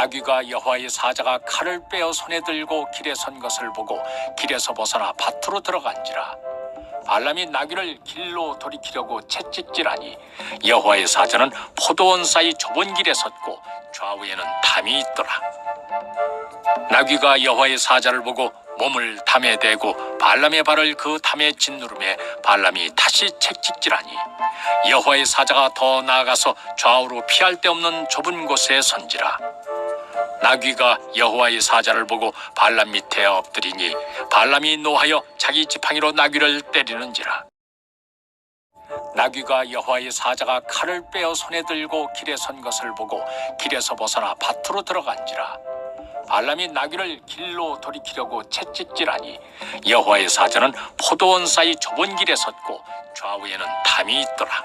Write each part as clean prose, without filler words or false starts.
나귀가 여호와의 사자가 칼을 빼어 손에 들고 길에 선 것을 보고 길에서 벗어나 밭으로 들어간지라. 발람이 나귀를 길로 돌이키려고 채찍질하니 여호와의 사자는 포도원 사이 좁은 길에 섰고 좌우에는 담이 있더라. 나귀가 여호와의 사자를 보고 몸을 담에 대고 발람의 발을 그 담에 짓누름에 발람이 다시 채찍질하니 여호와의 사자가 더 나아가서 좌우로 피할 데 없는 좁은 곳에 선지라. 나귀가 여호와의 사자를 보고 발람 밑에 엎드리니 발람이 노하여 자기 지팡이로 나귀를 때리는지라. 나귀가 여호와의 사자가 칼을 빼어 손에 들고 길에 선 것을 보고 길에서 벗어나 밭으로 들어간지라. 발람이 나귀를 길로 돌이키려고 채찍질하니 여호와의 사자는 포도원 사이 좁은 길에 섰고 좌우에는 담이 있더라.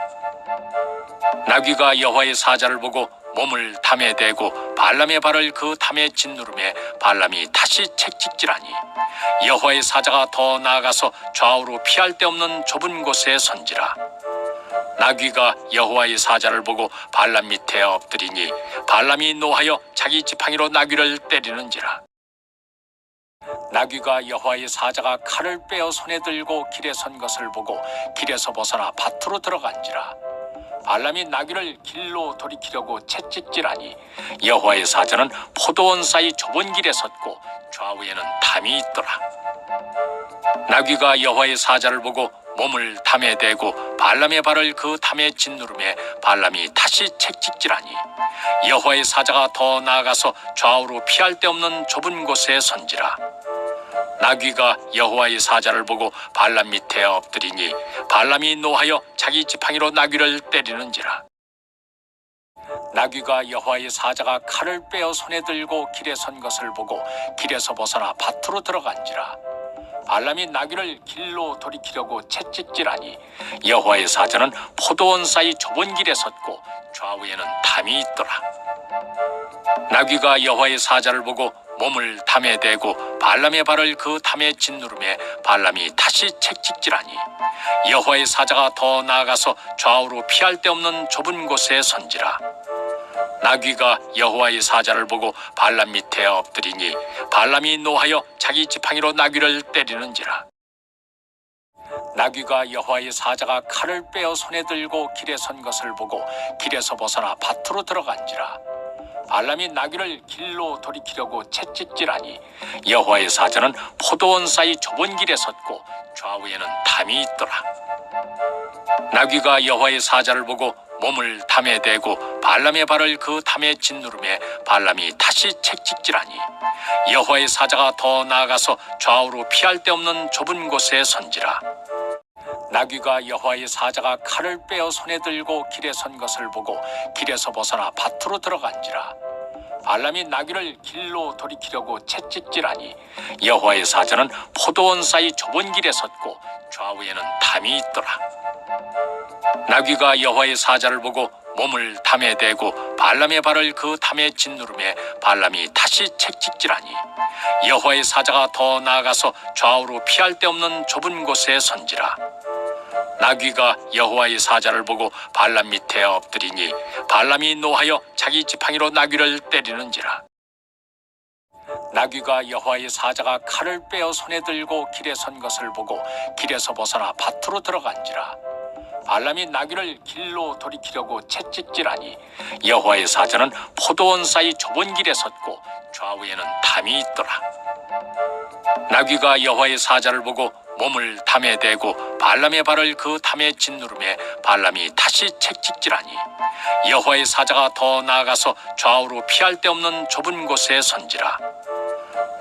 나귀가 여호와의 사자를 보고 몸을 담에 대고 발람의 발을 그 담에 짓누름에 발람이 다시 채찍질하니 여호와의 사자가 더 나아가서 좌우로 피할 데 없는 좁은 곳에 선지라. 나귀가 여호와의 사자를 보고 발람 밑에 엎드리니 발람이 노하여 자기 지팡이로 나귀를 때리는지라. 나귀가 여호와의 사자가 칼을 빼어 손에 들고 길에 선 것을 보고 길에서 벗어나 밭으로 들어간지라. 발람이 나귀를 길로 돌이키려고 채찍질하니 여호와의 사자는 포도원 사이 좁은 길에 섰고 좌우에는 담이 있더라. 나귀가 여호와의 사자를 보고 몸을 담에 대고 발람의 발을 그 담에 짓누름에 발람이 다시 채찍질하니 여호와의 사자가 더 나아가서 좌우로 피할 데 없는 좁은 곳에 선지라. 나귀가 여호와의 사자를 보고 발람 밑에 엎드리니 발람이 노하여 자기 지팡이로 나귀를 때리는지라. 나귀가 여호와의 사자가 칼을 빼어 손에 들고 길에 선 것을 보고 길에서 벗어나 밭으로 들어간지라. 발람이 나귀를 길로 돌이키려고 채찍질하니 여호와의 사자는 포도원 사이 좁은 길에 섰고 좌우에는 담이 있더라. 나귀가 여호와의 사자를 보고 몸을 담에 대고 발람의 발을 그 담에 짓누름에 발람이 다시 채찍질하니 여호와의 사자가 더 나아가서 좌우로 피할 데 없는 좁은 곳에 선지라. 나귀가 여호와의 사자를 보고 발람 밑에 엎드리니 발람이 노하여 자기 지팡이로 나귀를 때리는지라. 나귀가 여호와의 사자가 칼을 빼어 손에 들고 길에 선 것을 보고 길에서 벗어나 밭으로 들어간지라. 발람이 나귀를 길로 돌이키려고 채찍질하니 여호와의 사자는 포도원 사이 좁은 길에 섰고 좌우에는 담이 있더라. 나귀가 여호와의 사자를 보고 몸을 담에 대고 발람의 발을 그 담에 짓누름에 발람이 다시 채찍질하니 여호와의 사자가 더 나아가서 좌우로 피할 데 없는 좁은 곳에 선지라. 나귀가 여호와의 사자가 칼을 빼어 손에 들고 길에 선 것을 보고 길에서 벗어나 밭으로 들어간지라. 발람이 나귀를 길로 돌이키려고 채찍질하니 여호와의 사자는 포도원 사이 좁은 길에 섰고 좌우에는 담이 있더라. 나귀가 여호와의 사자를 보고 몸을 담에 대고 발람의 발을 그 담에 짓누름에 발람이 다시 채찍질하니 여호와의 사자가 더 나아가서 좌우로 피할 데 없는 좁은 곳에 선지라. 나귀가 여호와의 사자를 보고 발람 밑에 엎드리니 발람이 노하여 자기 지팡이로 나귀를 때리는지라. 나귀가 여호와의 사자가 칼을 빼어 손에 들고 길에 선 것을 보고 길에서 벗어나 밭으로 들어간지라. 발람이 나귀를 길로 돌이키려고 채찍질하니 여호와의 사자는 포도원 사이 좁은 길에 섰고 좌우에는 담이 있더라. 나귀가 여호와의 사자를 보고 몸을 담에 대고 발람의 발을 그 담에 짓누름에 발람이 다시 채찍질하니 여호와의 사자가 더 나아가서 좌우로 피할 데 없는 좁은 곳에 선지라.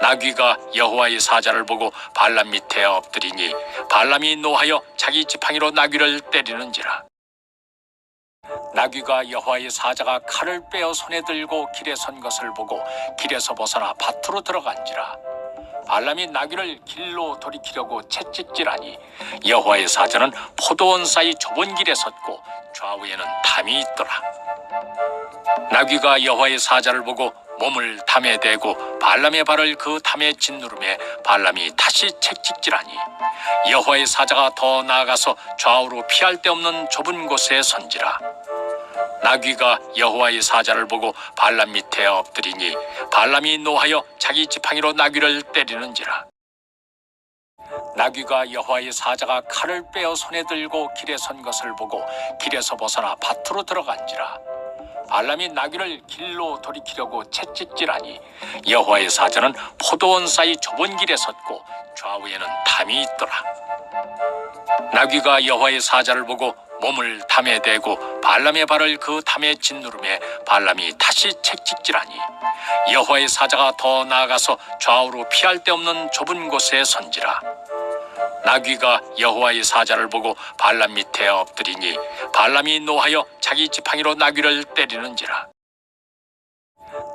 나귀가 여호와의 사자를 보고 발람 밑에 엎드리니 발람이 노하여 자기 지팡이로 나귀를 때리는지라. 나귀가 여호와의 사자가 칼을 빼어 손에 들고 길에 선 것을 보고 길에서 벗어나 밭으로 들어간지라. 발람이 나귀를 길로 돌이키려고 채찍질하니 여호와의 사자는 포도원 사이 좁은 길에 섰고 좌우에는 담이 있더라. 나귀가 여호와의 사자를 보고 몸을 담에 대고 발람의 발을 그 담에 짓누름에 발람이 다시 채찍질하니 여호와의 사자가 더 나아가서 좌우로 피할 데 없는 좁은 곳에 선지라. 나귀가 여호와의 사자를 보고 발람 밑에 엎드리니 발람이 노하여 자기 지팡이로 나귀를 때리는지라. 나귀가 여호와의 사자가 칼을 빼어 손에 들고 길에 선 것을 보고 길에서 벗어나 밭으로 들어간지라. 발람이 나귀를 길로 돌이키려고 채찍질하니 여호와의 사자는 포도원 사이 좁은 길에 섰고 좌우에는 담이 있더라. 나귀가 여호와의 사자를 보고 몸을 담에 대고 발람의 발을 그 담에 짓누르매 발람이 다시 채찍질하니 여호와의 사자가 더 나아가서 좌우로 피할 데 없는 좁은 곳에 선지라. 나귀가 여호와의 사자를 보고 발람 밑에 엎드리니 발람이 노하여 자기 지팡이로 나귀를 때리는지라.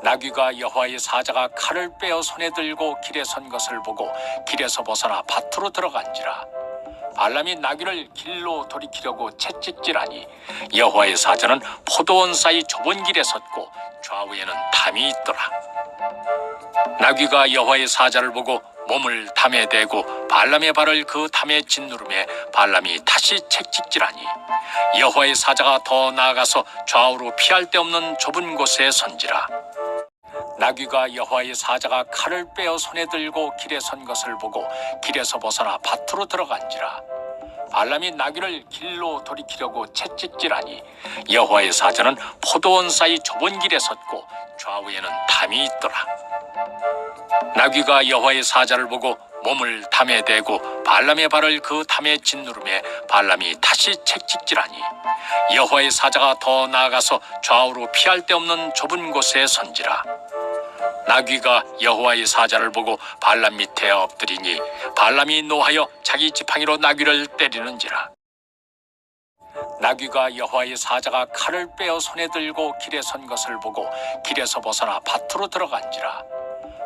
나귀가 여호와의 사자가 칼을 빼어 손에 들고 길에 선 것을 보고 길에서 벗어나 밭으로 들어간지라. 발람이 나귀를 길로 돌이키려고 채찍질하니 여호와의 사자는 포도원 사이 좁은 길에 섰고 좌우에는 담이 있더라. 나귀가 여호와의 사자를 보고 몸을 담에 대고 발람의 발을 그 담에 짓누르매 발람이 다시 채찍질하니 여호와의 사자가 더 나아가서 좌우로 피할 데 없는 좁은 곳에 선지라. 나귀가 여호와의 사자가 칼을 빼어 손에 들고 길에 선 것을 보고 길에서 벗어나 밭으로 들어간지라. 발람이 나귀를 길로 돌이키려고 채찍질하니 여호와의 사자는 포도원 사이 좁은 길에 섰고 좌우에는 담이 있더라. 나귀가 여호와의 사자를 보고 몸을 담에 대고 발람의 발을 그 담에 짓누르매 발람이 다시 채찍질하니 여호와의 사자가 더 나아가서 좌우로 피할 데 없는 좁은 곳에 선지라. 나귀가 여호와의 사자를 보고 발람 밑에 엎드리니 발람이 노하여 자기 지팡이로 나귀를 때리는지라. 나귀가 여호와의 사자가 칼을 빼어 손에 들고 길에 선 것을 보고 길에서 벗어나 밭으로 들어간지라.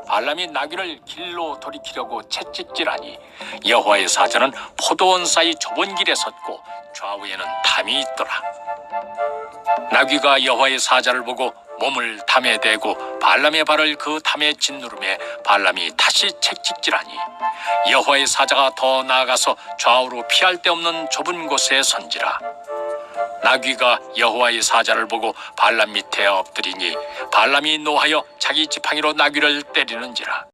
발람이 나귀를 길로 돌이키려고 채찍질하니 여호와의 사자는 포도원 사이 좁은 길에 섰고 좌우에는 담이 있더라. 나귀가 여호와의 사자를 보고 몸을 담에 대고 발람의 발을 그 담에 짓누르매 발람이 다시 채찍질하니 여호와의 사자가 더 나아가서 좌우로 피할 데 없는 좁은 곳에 선지라. 나귀가 여호와의 사자를 보고 발람 밑에 엎드리니 발람이 노하여 자기 지팡이로 나귀를 때리는지라.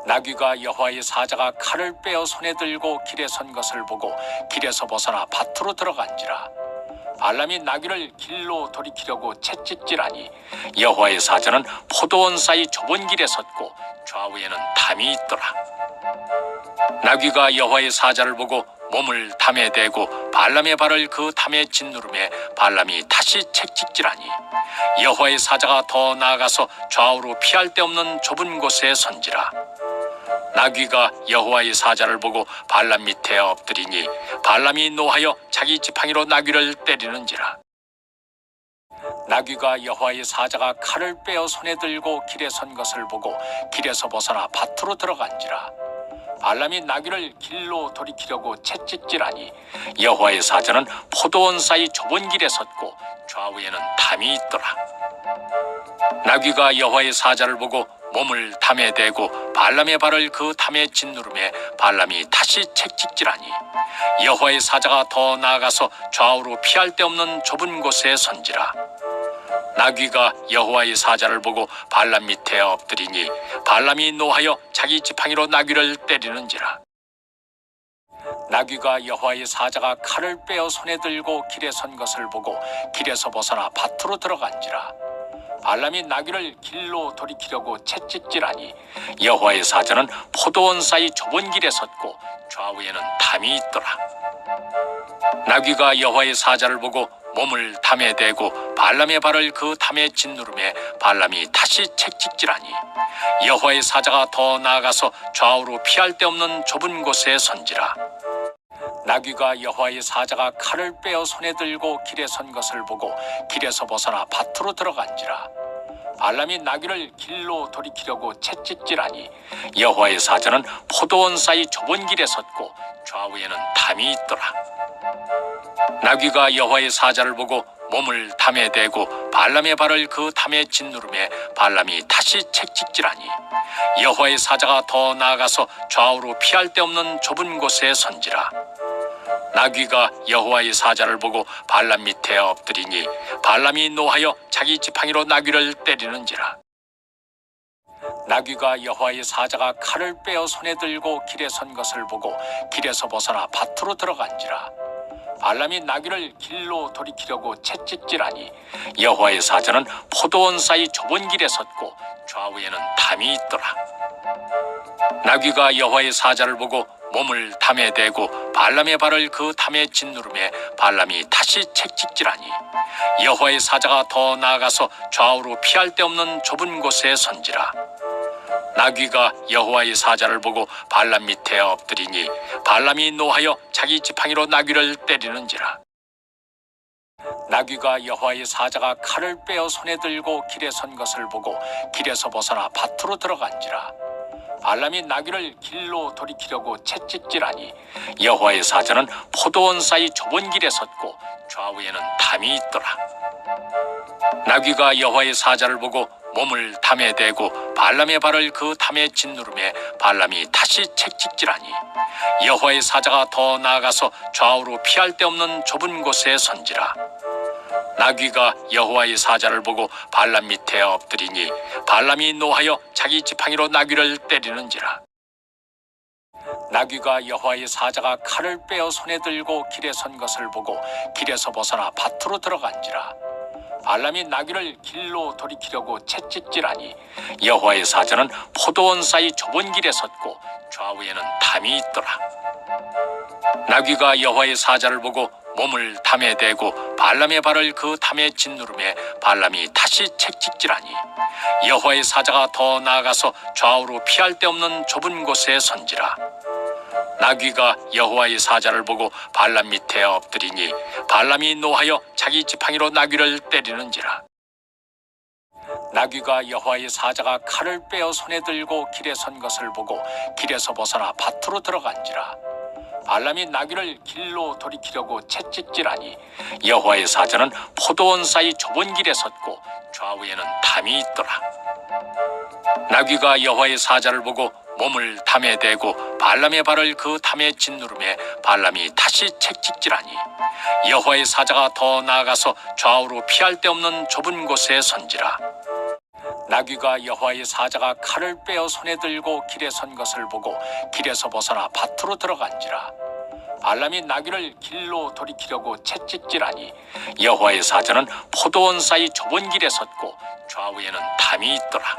나귀가 여호와의 사자가 칼을 빼어 손에 들고 길에 선 것을 보고 길에서 벗어나 밭으로 들어간지라. 발람이 나귀를 길로 돌이키려고 채찍질하니 여호와의 사자는 포도원 사이 좁은 길에 섰고 좌우에는 담이 있더라. 나귀가 여호와의 사자를 보고 몸을 담에 대고 발람의 발을 그 담에 짓누르매 발람이 다시 채찍질하니 여호와의 사자가 더 나아가서 좌우로 피할 데 없는 좁은 곳에 선지라. 나귀가 여호와의 사자를 보고 발람 밑에 엎드리니 발람이 노하여 자기 지팡이로 나귀를 때리는지라. 나귀가 여호와의 사자가 칼을 빼어 손에 들고 길에 선 것을 보고 길에서 벗어나 밭으로 들어간지라. 발람이 나귀를 길로 돌이키려고 채찍질하니 여호와의 사자는 포도원 사이 좁은 길에 섰고 좌우에는 담이 있더라. 나귀가 여호와의 사자를 보고 몸을 담에 대고 발람의 발을 그 담에 짓누르매 발람이 다시 채찍질하니 여호와의 사자가 더 나아가서 좌우로 피할 데 없는 좁은 곳에 선지라. 나귀가 여호와의 사자를 보고 발람 밑에 엎드리니 발람이 노하여 자기 지팡이로 나귀를 때리는지라. 나귀가 여호와의 사자가 칼을 빼어 손에 들고 길에 선 것을 보고 길에서 벗어나 밭으로 들어간지라. 발람이 나귀를 길로 돌이키려고 채찍질하니 여호와의 사자는 포도원 사이 좁은 길에 섰고 좌우에는 담이 있더라. 나귀가 여호와의 사자를 보고 몸을 담에 대고 발람의 발을 그 담에 짓누르매 발람이 다시 채찍질하니 여호와의 사자가 더 나아가서 좌우로 피할 데 없는 좁은 곳에 선지라. 나귀가 여호와의 사자가 칼을 빼어 손에 들고 길에 선 것을 보고 길에서 벗어나 밭으로 들어간지라. 발람이 나귀를 길로 돌이키려고 채찍질하니 여호와의 사자는 포도원 사이 좁은 길에 섰고 좌우에는 담이 있더라. 나귀가 여호와의 사자를 보고 몸을 담에 대고 발람의 발을 그 담에 짓누르매 발람이 다시 채찍질하니 여호와의 사자가 더 나아가서 좌우로 피할 데 없는 좁은 곳에 선지라. 나귀가 여호와의 사자를 보고 발람 밑에 엎드리니 발람이 노하여 자기 지팡이로 나귀를 때리는지라. 나귀가 여호와의 사자가 칼을 빼어 손에 들고 길에 선 것을 보고 길에서 벗어나 밭으로 들어간지라. 발람이 나귀를 길로 돌이키려고 채찍질하니 여호와의 사자는 포도원 사이 좁은 길에 섰고 좌우에는 담이 있더라. 나귀가 여호와의 사자를 보고 몸을 담에 대고 발람의 발을 그 담에 짓누르매 발람이 다시 채찍질하니 여호와의 사자가 더 나아가서 좌우로 피할 데 없는 좁은 곳에 선지라. 나귀가 여호와의 사자를 보고 발람 밑에 엎드리니 발람이 노하여 자기 지팡이로 나귀를 때리는지라. 나귀가 여호와의 사자가 칼을 빼어 손에 들고 길에 선 것을 보고 길에서 벗어나 밭으로 들어간지라. 발람이 나귀를 길로 돌이키려고 채찍질하니 여호와의 사자는 포도원 사이 좁은 길에 섰고 좌우에는 담이 있더라. 나귀가 여호와의 사자를 보고 몸을 담에 대고 발람의 발을 그 담에 짓누르매 발람이 다시 채찍질하니 여호와의 사자가 더 나아가서 좌우로 피할 데 없는 좁은 곳에 선지라. 나귀가 여호와의 사자를 보고 발람 밑에 엎드리니 발람이 노하여 자기 지팡이로 나귀를 때리는지라. 나귀가 여호와의 사자가 칼을 빼어 손에 들고 길에 선 것을 보고 길에서 벗어나 밭으로 들어간지라. 발람이 나귀를 길로 돌이키려고 채찍질하니 여호와의 사자는 포도원 사이 좁은 길에 섰고 좌우에는 담이 있더라. 나귀가 여호와의 사자를 보고 몸을 담에 대고 발람의 발을 그 담에 짓누르매 발람이 다시 채찍질하니 여호와의 사자가 더 나아가서 좌우로 피할 데 없는 좁은 곳에 선지라. 나귀가 여호와의 사자를 보고 발람 밑에 엎드리니 발람이 노하여 자기 지팡이로 나귀를 때리는지라. 나귀가 여호와의 사자가 칼을 빼어 손에 들고 길에 선 것을 보고 길에서 벗어나 밭으로 들어간지라. 발람이 나귀를 길로 돌이키려고 채찍질하니 여호와의 사자는 포도원 사이 좁은 길에 섰고 좌우에는 담이 있더라. 나귀가 여호와의 사자를 보고 몸을 담에 대고 발람의 발을 그 담에 짓누르매 발람이 다시 채찍질하니 여호와의 사자가 더 나아가서 좌우로 피할 데 없는 좁은 곳에 선지라. 나귀가 여호와의 사자가 칼을 빼어 손에 들고 길에 선 것을 보고 길에서 벗어나 밭으로 들어간지라. 발람이 나귀를 길로 돌이키려고 채찍질하니 여호와의 사자는 포도원 사이 좁은 길에 섰고 좌우에는 담이 있더라.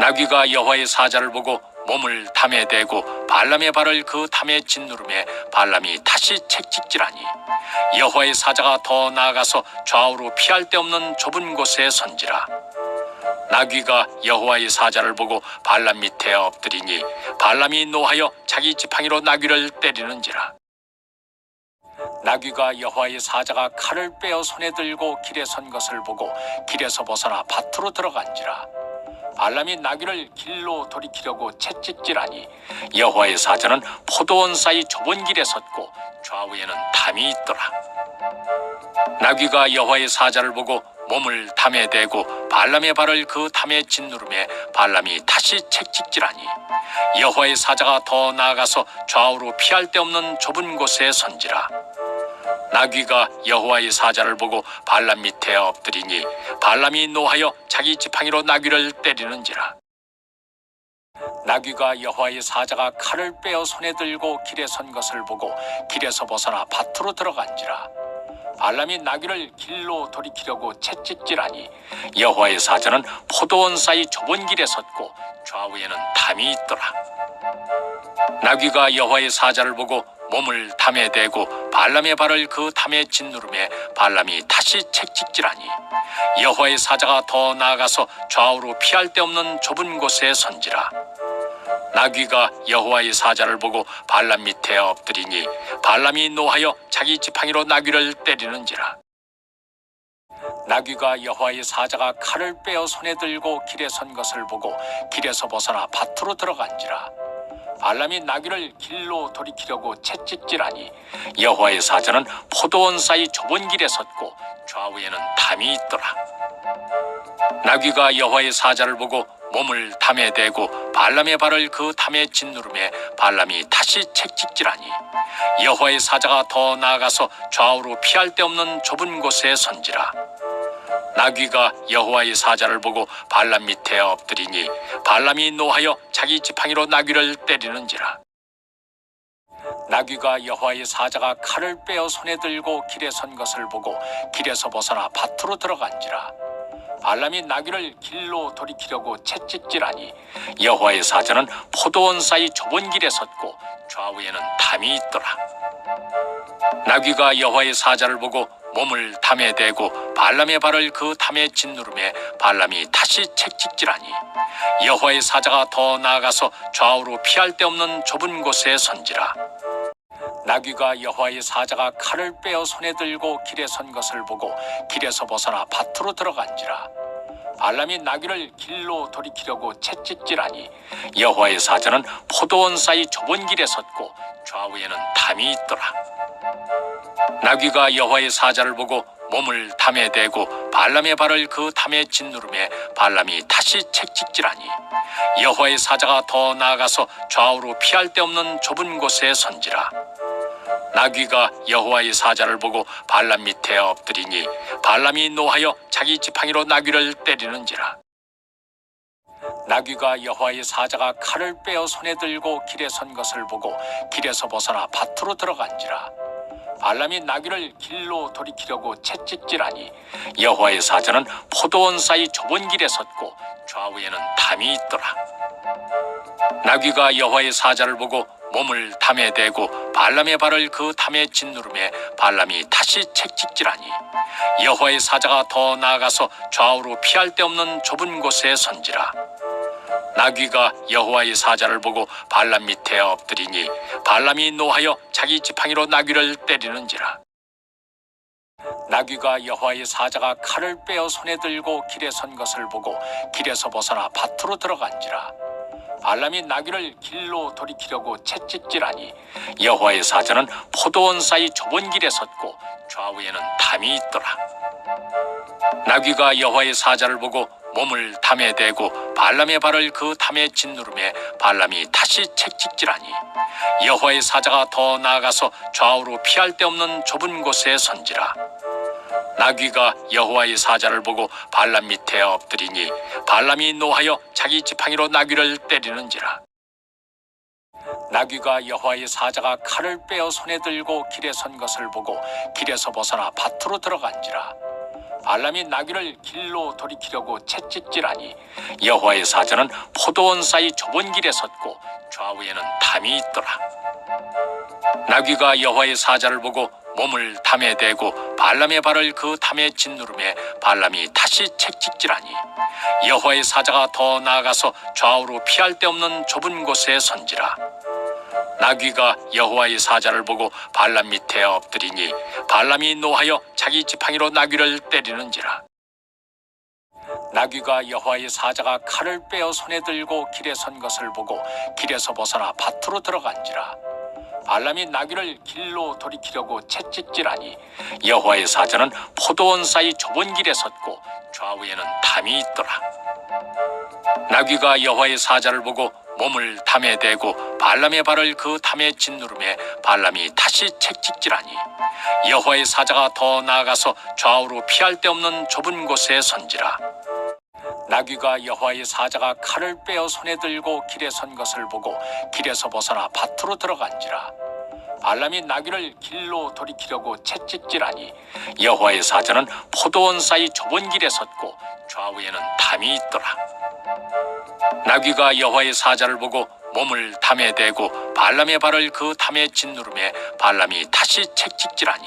나귀가 여호와의 사자를 보고 몸을 담에 대고 발람의 발을 그 담에 짓누르매 발람이 다시 채찍질하니 여호와의 사자가 더 나아가서 좌우로 피할 데 없는 좁은 곳에 선지라. 나귀가 여호와의 사자를 보고 발람 밑에 엎드리니 발람이 노하여 자기 지팡이로 나귀를 때리는지라. 나귀가 여호와의 사자가 칼을 빼어 손에 들고 길에 선 것을 보고 길에서 벗어나 밭으로 들어간지라. 발람이 나귀를 길로 돌이키려고 채찍질하니 여호와의 사자는 포도원 사이 좁은 길에 섰고 좌우에는 담이 있더라. 나귀가 여호와의 사자를 보고 몸을 담에 대고 발람의 발을 그 담에 짓누르매 발람이 다시 채찍질하니 여호와의 사자가 더 나아가서 좌우로 피할 데 없는 좁은 곳에 선지라. 나귀가 여호와의 사자를 보고 발람 밑에 엎드리니 발람이 노하여 자기 지팡이로 나귀를 때리는지라. 나귀가 여호와의 사자가 칼을 빼어 손에 들고 길에 선 것을 보고 길에서 벗어나 밭으로 들어간지라. 발람이 나귀를 길로 돌이키려고 채찍질하니 여호와의 사자는 포도원 사이 좁은 길에 섰고 좌우에는 담이 있더라. 나귀가 여호와의 사자를 보고 몸을 담에 대고 발람의 발을 그 담에 짓누르매 발람이 다시 채찍질하니 여호와의 사자가 더 나아가서 좌우로 피할 데 없는 좁은 곳에 선지라. 나귀가 여호와의 사자를 보고 발람 밑에 엎드리니 발람이 노하여 자기 지팡이로 나귀를 때리는지라. 나귀가 여호와의 사자가 칼을 빼어 손에 들고 길에 선 것을 보고 길에서 벗어나 밭으로 들어간지라. 발람이 나귀를 길로 돌이키려고 채찍질하니 여호와의 사자는 포도원 사이 좁은 길에 섰고 좌우에는 담이 있더라. 나귀가 여호와의 사자를 보고 몸을 담에 대고 발람의 발을 그 담에 짓누름에 발람이 다시 채찍질하니 여호와의 사자가 더 나아가서 좌우로 피할 데 없는 좁은 곳에 선지라. 나귀가 여호와의 사자를 보고 발람 밑에 엎드리니 발람이 노하여 자기 지팡이로 나귀를 때리는지라. 나귀가 여호와의 사자가 칼을 빼어 손에 들고 길에 선 것을 보고 길에서 벗어나 밭으로 들어간지라. 발람이 나귀를 길로 돌이키려고 채찍질하니 여호와의 사자는 포도원 사이 좁은 길에 섰고 좌우에는 담이 있더라. 나귀가 여호와의 사자를 보고 몸을 담에 대고 발람의 발을 그 담에 짓누름에 발람이 다시 채찍질하니 여호와의 사자가 더 나아가서 좌우로 피할 데 없는 좁은 곳에 선지라. 나귀가 여호와의 사자가 칼을 빼어 손에 들고 길에 선 것을 보고 길에서 벗어나 밭으로 들어간지라. 발람이 나귀를 길로 돌이키려고 채찍질하니 여호와의 사자는 포도원 사이 좁은 길에 섰고 좌우에는 담이 있더라. 나귀가 여호와의 사자를 보고 몸을 담에 대고 발람의 발을 그 담에 짓누름에 발람이 다시 채찍질하니 여호와의 사자가 더 나아가서 좌우로 피할 데 없는 좁은 곳에 선지라. 나귀가 여호와의 사자를 보고 발람 밑에 엎드리니 발람이 노하여 자기 지팡이로 나귀를 때리는지라. 나귀가 여호와의 사자가 칼을 빼어 손에 들고 길에 선 것을 보고 길에서 벗어나 밭으로 들어간지라. 발람이 나귀를 길로 돌이키려고 채찍질하니 여호와의 사자는 포도원 사이 좁은 길에 섰고 좌우에는 담이 있더라. 나귀가 여호와의 사자를 보고 몸을 담에 대고 발람의 발을 그 담에 짓누름에 발람이 다시 채찍질하니 여호와의 사자가 더 나아가서 좌우로 피할 데 없는 좁은 곳에 선지라. 나귀가 여호와의 사자를 보고 발람 밑에 엎드리니 발람이 노하여 자기 지팡이로 나귀를 때리는지라. 나귀가 여호와의 사자가 칼을 빼어 손에 들고 길에 선 것을 보고 길에서 벗어나 밭으로 들어간지라. 발람이 나귀를 길로 돌이키려고 채찍질하니 여호와의 사자는 포도원 사이 좁은 길에 섰고 좌우에는 담이 있더라. 나귀가 여호와의 사자를 보고 몸을 담에 대고 발람의 발을 그 담에 짓누름에 발람이 다시 채찍질하니 여호와의 사자가 더 나아가서 좌우로 피할 데 없는 좁은 곳에 선지라. 나귀가 여호와의 사자를 보고 발람 밑에 엎드리니 발람이 노하여 자기 지팡이로 나귀를 때리는지라. 나귀가 여호와의 사자가 칼을 빼어 손에 들고 길에 선 것을 보고 길에서 벗어나 밭으로 들어간지라. 발람이 나귀를 길로 돌이키려고 채찍질하니 여호와의 사자는 포도원 사이 좁은 길에 섰고 좌우에는 담이 있더라. 나귀가 여호와의 사자를 보고 몸을 담에 대고 발람의 발을 그 담에 짓누름에 발람이 다시 채찍질하니 여호와의 사자가 더 나아가서 좌우로 피할 데 없는 좁은 곳에 선지라. 나귀가 여호와의 사자를 보고 발람 밑에 엎드리니 발람이 노하여 자기 지팡이로 나귀를 때리는지라. 나귀가 여호와의 사자가 칼을 빼어 손에 들고 길에 선 것을 보고 길에서 벗어나 밭으로 들어간지라. 발람이 나귀를 길로 돌이키려고 채찍질하니 여호와의 사자는 포도원 사이 좁은 길에 섰고 좌우에는 담이 있더라. 나귀가 여호와의 사자를 보고 몸을 담에 대고 발람의 발을 그 담에 짓누름에 발람이 다시 채찍질하니 여호와의 사자가 더 나아가서 좌우로 피할 데 없는 좁은 곳에 선지라. 나귀가 여호와의 사자가 칼을 빼어 손에 들고 길에 선 것을 보고 길에서 벗어나 밭으로 들어간지라. 발람이 나귀를 길로 돌이키려고 채찍질하니 여호와의 사자는 포도원 사이 좁은 길에 섰고 좌우에는 담이 있더라. 나귀가 여호와의 사자를 보고 몸을 담에 대고 발람의 발을 그 담에 짓누름에 발람이 다시 채찍질하니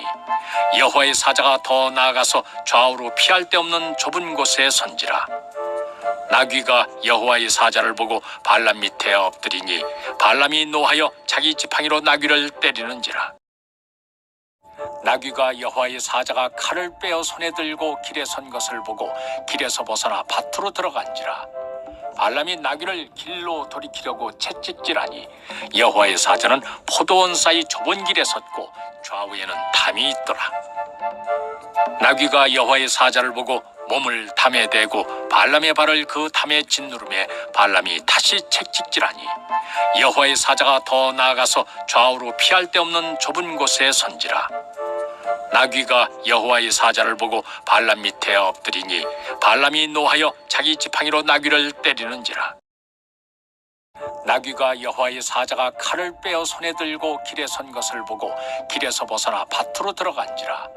여호와의 사자가 더 나아가서 좌우로 피할 데 없는 좁은 곳에 선지라. 나귀가 여호와의 사자를 보고 발람 밑에 엎드리니 발람이 노하여 자기 지팡이로 나귀를 때리는지라. 나귀가 여호와의 사자가 칼을 빼어 손에 들고 길에 선 것을 보고 길에서 벗어나 밭으로 들어간지라. 발람이 나귀를 길로 돌이키려고 채찍질하니 여호와의 사자는 포도원 사이 좁은 길에 섰고 좌우에는 담이 있더라. 나귀가 여호와의 사자를 보고 몸을 담에 대고 발람의 발을 그 담에 짓누름에 발람이 다시 채찍질하니 여호와의 사자가 더 나아가서 좌우로 피할 데 없는 좁은 곳에 선지라. 나귀가 여호와의 사자를 보고 발람 밑에 엎드리니 발람이 노하여 자기 지팡이로 나귀를 때리는지라. 나귀가 여호와의 사자가 칼을 빼어 손에 들고 길에 선 것을 보고 길에서 벗어나 밭으로 들어간지라.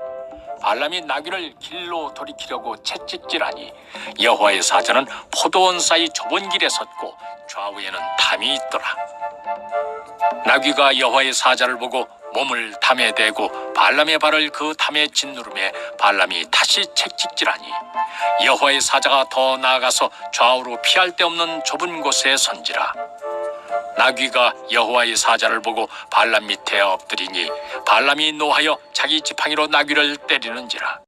발람이 나귀를 길로 돌이키려고 채찍질하니 여호와의 사자는 포도원 사이 좁은 길에 섰고 좌우에는 담이 있더라. 나귀가 여호와의 사자를 보고 몸을 담에 대고 발람의 발을 그 담에 짓누름에 발람이 다시 채찍질하니 여호와의 사자가 더 나아가서 좌우로 피할 데 없는 좁은 곳에 선지라. 나귀가 여호와의 사자를 보고 발람 밑에 엎드리니 발람이 노하여 자기 지팡이로 나귀를 때리는지라.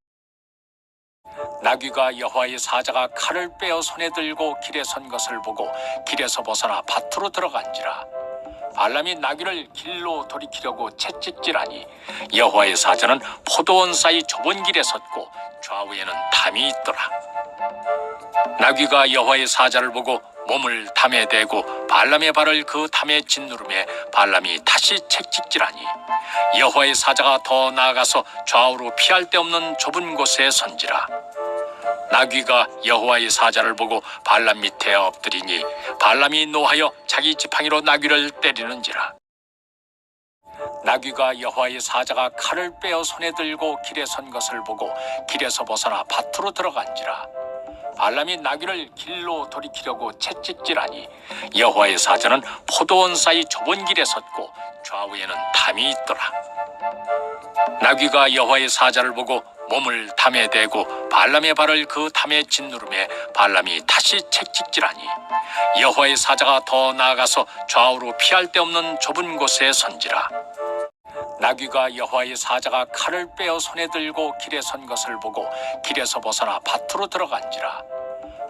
나귀가 여호와의 사자가 칼을 빼어 손에 들고 길에 선 것을 보고 길에서 벗어나 밭으로 들어간지라. 발람이 나귀를 길로 돌이키려고 채찍질하니 여호와의 사자는 포도원 사이 좁은 길에 섰고 좌우에는 담이 있더라. 나귀가 여호와의 사자를 보고 몸을 담에 대고 발람의 발을 그 담에 짓누름에 발람이 다시 채찍질하니 여호와의 사자가 더 나아가서 좌우로 피할 데 없는 좁은 곳에 선지라. 나귀가 여호와의 사자를 보고 발람 밑에 엎드리니 발람이 노하여 자기 지팡이로 나귀를 때리는지라. 나귀가 여호와의 사자가 칼을 빼어 손에 들고 길에 선 것을 보고 길에서 벗어나 밭으로 들어간지라. 발람이 나귀를 길로 돌이키려고 채찍질하니 여호와의 사자는 포도원 사이 좁은 길에 섰고 좌우에는 담이 있더라. 나귀가 여호와의 사자를 보고 몸을 담에 대고 발람의 발을 그 담에 짓누름에 발람이 다시 채찍질하니 여호와의 사자가 더 나아가서 좌우로 피할 데 없는 좁은 곳에 선지라. 나귀가 여호와의 사자가 칼을 빼어 손에 들고 길에 선 것을 보고 길에서 벗어나 밭으로 들어간지라.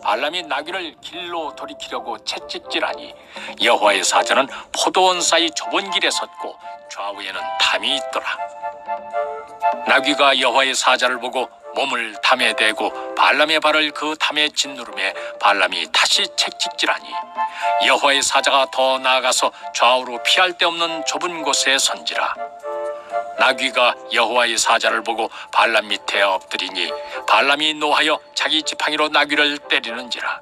발람이 나귀를 길로 돌이키려고 채찍질하니 여호와의 사자는 포도원 사이 좁은 길에 섰고 좌우에는 담이 있더라. 나귀가 여호와의 사자를 보고 몸을 담에 대고 발람의 발을 그 담에 짓누름에 발람이 다시 채찍질하니 여호와의 사자가 더 나아가서 좌우로 피할 데 없는 좁은 곳에 선지라. 나귀가 여호와의 사자를 보고 발람 밑에 엎드리니 발람이 노하여 자기 지팡이로 나귀를 때리는지라.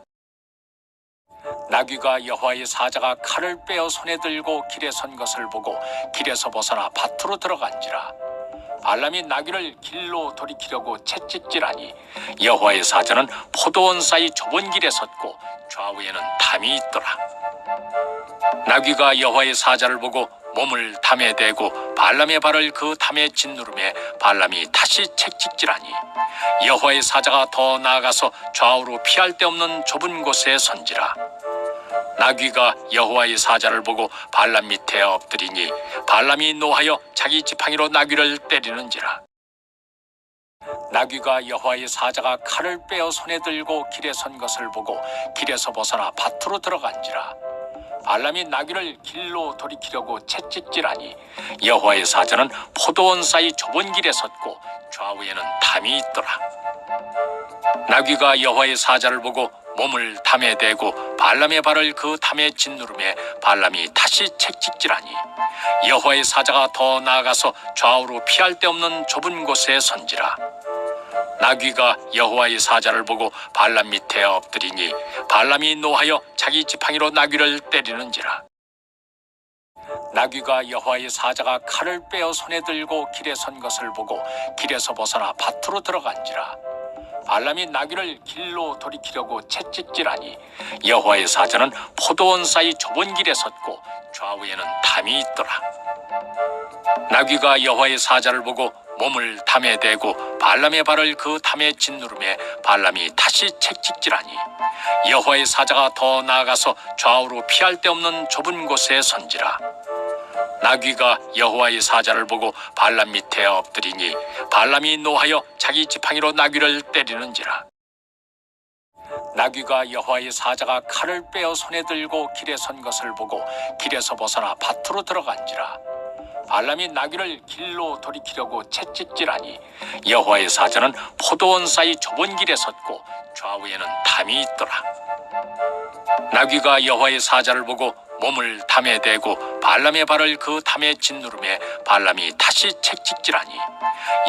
나귀가 여호와의 사자가 칼을 빼어 손에 들고 길에 선 것을 보고 길에서 벗어나 밭으로 들어간지라. 발람이 나귀를 길로 돌이키려고 채찍질하니 여호와의 사자는 포도원 사이 좁은 길에 섰고 좌우에는 담이 있더라. 나귀가 여호와의 사자를 보고 몸을 담에 대고 발람의 발을 그 담에 짓누름에 발람이 다시 채찍질하니 여호와의 사자가 더 나아가서 좌우로 피할 데 없는 좁은 곳에 선지라. 나귀가 여호와의 사자를 보고 발람 밑에 엎드리니 발람이 노하여 자기 지팡이로 나귀를 때리는지라. 나귀가 여호와의 사자가 칼을 빼어 손에 들고 길에 선 것을 보고 길에서 벗어나 밭으로 들어간지라. 발람이 나귀를 길로 돌이키려고 채찍질하니 여호와의 사자는 포도원 사이 좁은 길에 섰고 좌우에는 담이 있더라. 나귀가 여호와의 사자를 보고 몸을 담에 대고 발람의 발을 그 담에 짓누름에 발람이 다시 채찍질하니 여호와의 사자가 더 나아가서 좌우로 피할 데 없는 좁은 곳에 선지라. 나귀가 여호와의 사자를 보고 발람 밑에 엎드리니 발람이 노하여 자기 지팡이로 나귀를 때리는지라. 나귀가 여호와의 사자가 칼을 빼어 손에 들고 길에 선 것을 보고 길에서 벗어나 밭으로 들어간지라. 발람이 나귀를 길로 돌이키려고 채찍질하니 여호와의 사자는 포도원 사이 좁은 길에 섰고 좌우에는 담이 있더라. 나귀가 여호와의 사자를 보고 몸을 담에 대고 발람의 발을 그 담에 짓누름에 발람이 다시 채찍질하니 여호와의 사자가 더 나아가서 좌우로 피할 데 없는 좁은 곳에 선지라. 나귀가 여호와의 사자를 보고 발람 밑에 엎드리니 발람이 노하여 자기 지팡이로 나귀를 때리는지라. 나귀가 여호와의 사자가 칼을 빼어 손에 들고 길에 선 것을 보고 길에서 벗어나 밭으로 들어간지라. 발람이 나귀를 길로 돌이키려고 채찍질하니 여호와의 사자는 포도원 사이 좁은 길에 섰고 좌우에는 담이 있더라. 나귀가 여호와의 사자를 보고 몸을 담에 대고 발람의 발을 그 담에 짓누름에 발람이 다시 채찍질하니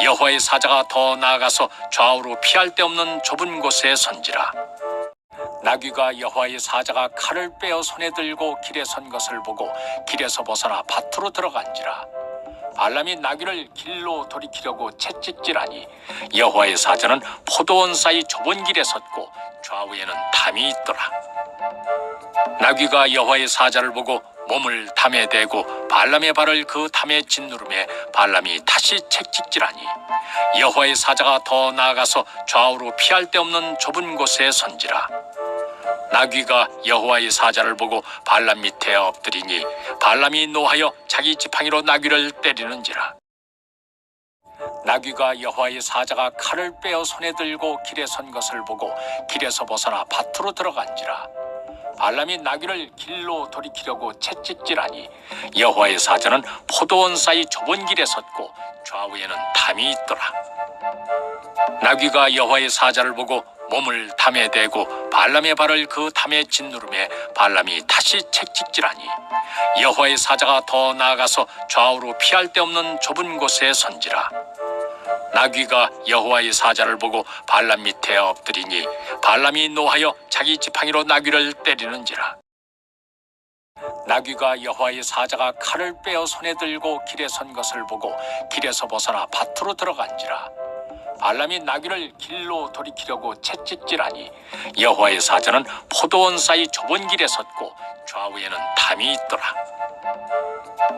여호와의 사자가 더 나아가서 좌우로 피할 데 없는 좁은 곳에 선지라. 나귀가 여호와의 사자가 칼을 빼어 손에 들고 길에 선 것을 보고 길에서 벗어나 밭으로 들어간지라. 발람이 나귀를 길로 돌이키려고 채찍질하니 여호와의 사자는 포도원 사이 좁은 길에 섰고 좌우에는 담이 있더라. 나귀가 여호와의 사자를 보고 몸을 담에 대고 발람의 발을 그 담에 짓누름에 발람이 다시 채찍질하니 여호와의 사자가 더 나아가서 좌우로 피할 데 없는 좁은 곳에 선지라. 나귀가 여호와의 사자를 보고 발람 밑에 엎드리니 발람이 노하여 자기 지팡이로 나귀를 때리는지라. 나귀가 여호와의 사자가 칼을 빼어 손에 들고 길에 선 것을 보고 길에서 벗어나 밭으로 들어간지라. 발람이 나귀를 길로 돌이키려고 채찍질하니 여호와의 사자는 포도원 사이 좁은 길에 섰고 좌우에는 담이 있더라. 나귀가 여호와의 사자를 보고 몸을 담에 대고 발람의 발을 그 담에 짓누름에 발람이 다시 채찍질하니 여호와의 사자가 더 나아가서 좌우로 피할 데 없는 좁은 곳에 선지라. 나귀가 여호와의 사자를 보고 발람 밑에 엎드리니 발람이 노하여 자기 지팡이로 나귀를 때리는지라. 나귀가 여호와의 사자가 칼을 빼어 손에 들고 길에 선 것을 보고 길에서 벗어나 밭으로 들어간지라. 발람이 나귀를 길로 돌이키려고 채찍질하니 여호와의 사자는 포도원 사이 좁은 길에 섰고 좌우에는 담이 있더라.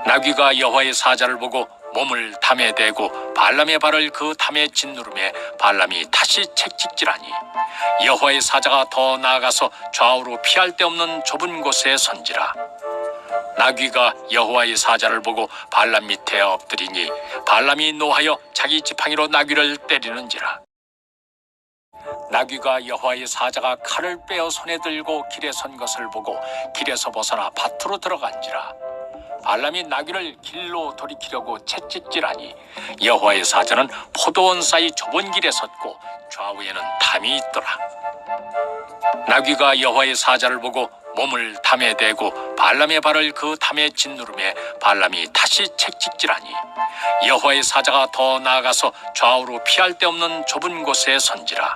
나귀가 여호와의 사자를 보고 몸을 담에 대고 발람의 발을 그 담에 짓누름에 발람이 다시 채찍질하니 여호와의 사자가 더 나아가서 좌우로 피할 데 없는 좁은 곳에 선지라. 나귀가 여호와의 사자를 보고 발람 밑에 엎드리니 발람이 노하여 자기 지팡이로 나귀를 때리는지라. 나귀가 여호와의 사자가 칼을 빼어 손에 들고 길에 선 것을 보고 길에서 벗어나 밭으로 들어간지라. 발람이 나귀를 길로 돌이키려고 채찍질하니 여호와의 사자는 포도원 사이 좁은 길에 섰고 좌우에는 담이 있더라. 나귀가 여호와의 사자를 보고 몸을 담에 대고 발람의 발을 그 담에 짓누름에 발람이 다시 채찍질하니 여호와의 사자가 더 나아가서 좌우로 피할 데 없는 좁은 곳에 선지라.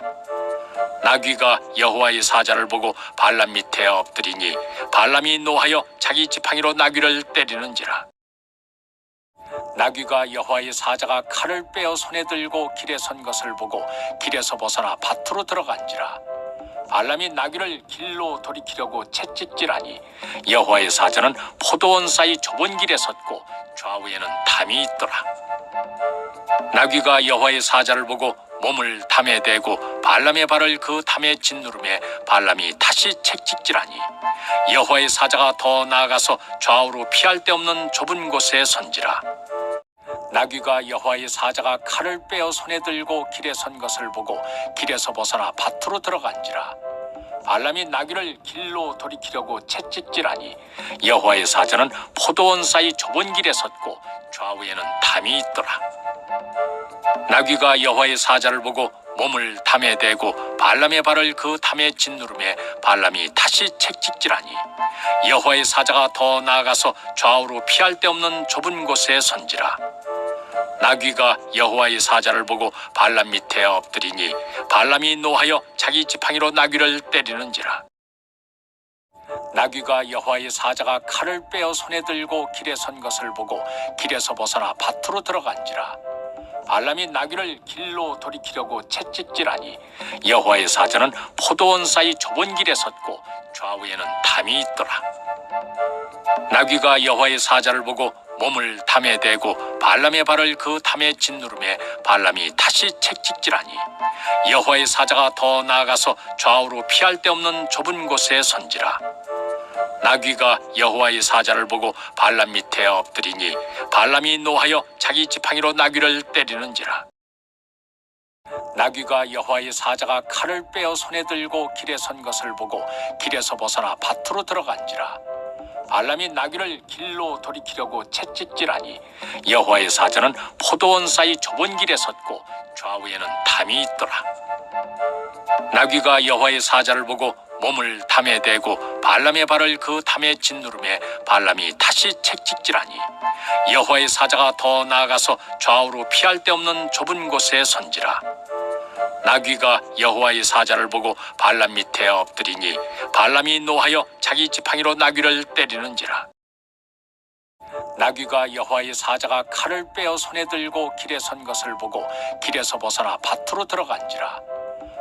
나귀가 여호와의 사자를 보고 발람 밑에 엎드리니 발람이 노하여 자기 지팡이로 나귀를 때리는지라. 나귀가 여호와의 사자가 칼을 빼어 손에 들고 길에 선 것을 보고 길에서 벗어나 밭으로 들어간지라. 발람이 나귀를 길로 돌이키려고 채찍질하니 여호와의 사자는 포도원 사이 좁은 길에 섰고 좌우에는 담이 있더라. 나귀가 여호와의 사자를 보고 몸을 담에 대고 발람의 발을 그 담에 짓누름에 발람이 다시 채찍질하니 여호와의 사자가 더 나아가서 좌우로 피할 데 없는 좁은 곳에 선지라. 나귀가 여호와의 사자가 칼을 빼어 손에 들고 길에 선 것을 보고 길에서 벗어나 밭으로 들어간지라. 발람이 나귀를 길로 돌이키려고 채찍질하니 여호와의 사자는 포도원 사이 좁은 길에 섰고 좌우에는 담이 있더라. 나귀가 여호와의 사자를 보고 몸을 담에 대고 발람의 발을 그 담에 짓누름에 발람이 다시 채찍질하니 여호와의 사자가 더 나아가서 좌우로 피할 데 없는 좁은 곳에 선지라. 나귀가 여호와의 사자를 보고 발람 밑에 엎드리니 발람이 노하여 자기 지팡이로 나귀를 때리는지라. 나귀가 여호와의 사자가 칼을 빼어 손에 들고 길에 선 것을 보고 길에서 벗어나 밭으로 들어간지라. 발람이 나귀를 길로 돌이키려고 채찍질하니 여호와의 사자는 포도원 사이 좁은 길에 섰고 좌우에는 담이 있더라. 나귀가 여호와의 사자를 보고 몸을 담에 대고 발람의 발을 그 담에 짓누름에 발람이 다시 채찍질하니 여호와의 사자가 더 나아가서 좌우로 피할 데 없는 좁은 곳에 선지라. 나귀가 여호와의 사자를 보고 발람 밑에 엎드리니 발람이 노하여 자기 지팡이로 나귀를 때리는지라. 나귀가 여호와의 사자가 칼을 빼어 손에 들고 길에 선 것을 보고 길에서 벗어나 밭으로 들어간지라. 발람이 나귀를 길로 돌이키려고 채찍질하니 여호와의 사자는 포도원 사이 좁은 길에 섰고 좌우에는 담이 있더라. 나귀가 여호와의 사자를 보고 몸을 담에 대고 발람의 발을 그 담에 짓누르매 발람이 다시 채찍질하니 여호와의 사자가 더 나아가서 좌우로 피할 데 없는 좁은 곳에 선지라. 나귀가 여호와의 사자를 보고 발람 밑에 엎드리니 발람이 노하여 자기 지팡이로 나귀를 때리는지라. 나귀가 여호와의 사자가 칼을 빼어 손에 들고 길에 선 것을 보고 길에서 벗어나 밭으로 들어간지라.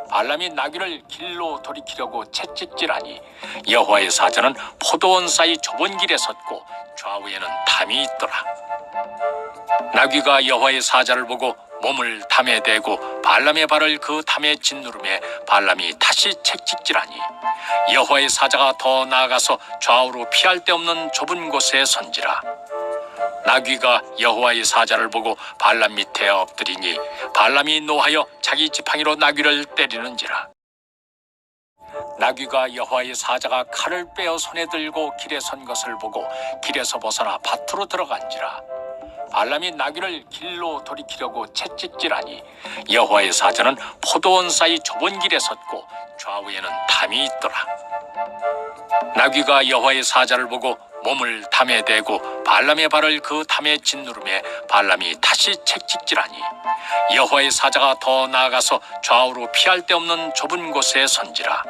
발람이 나귀를 길로 돌이키려고 채찍질하니 여호와의 사자는 포도원 사이 좁은 길에 섰고 좌우에는 담이 있더라. 나귀가 여호와의 사자를 보고 몸을 담에 대고 발람의 발을 그 담에 짓누르매 발람이 다시 채찍질하니 여호와의 사자가 더 나아가서 좌우로 피할 데 없는 좁은 곳에 선지라. 나귀가 여호와의 사자를 보고 발람 밑에 엎드리니 발람이 노하여 자기 지팡이로 나귀를 때리는지라. 나귀가 여호와의 사자가 칼을 빼어 손에 들고 길에 선 것을 보고 길에서 벗어나 밭으로 들어간지라. 발람이 나귀를 길로 돌이키려고 채찍질하니 여호와의 사자는 포도원 사이 좁은 길에 섰고 좌우에는 담이 있더라. 나귀가 여호와의 사자를 보고 몸을 담에 대고 발람의 발을 그 담에 짓누르매 발람이 다시 채찍질하니 여호와의 사자가 더 나아가서 좌우로 피할 데 없는 좁은 곳에 선지라.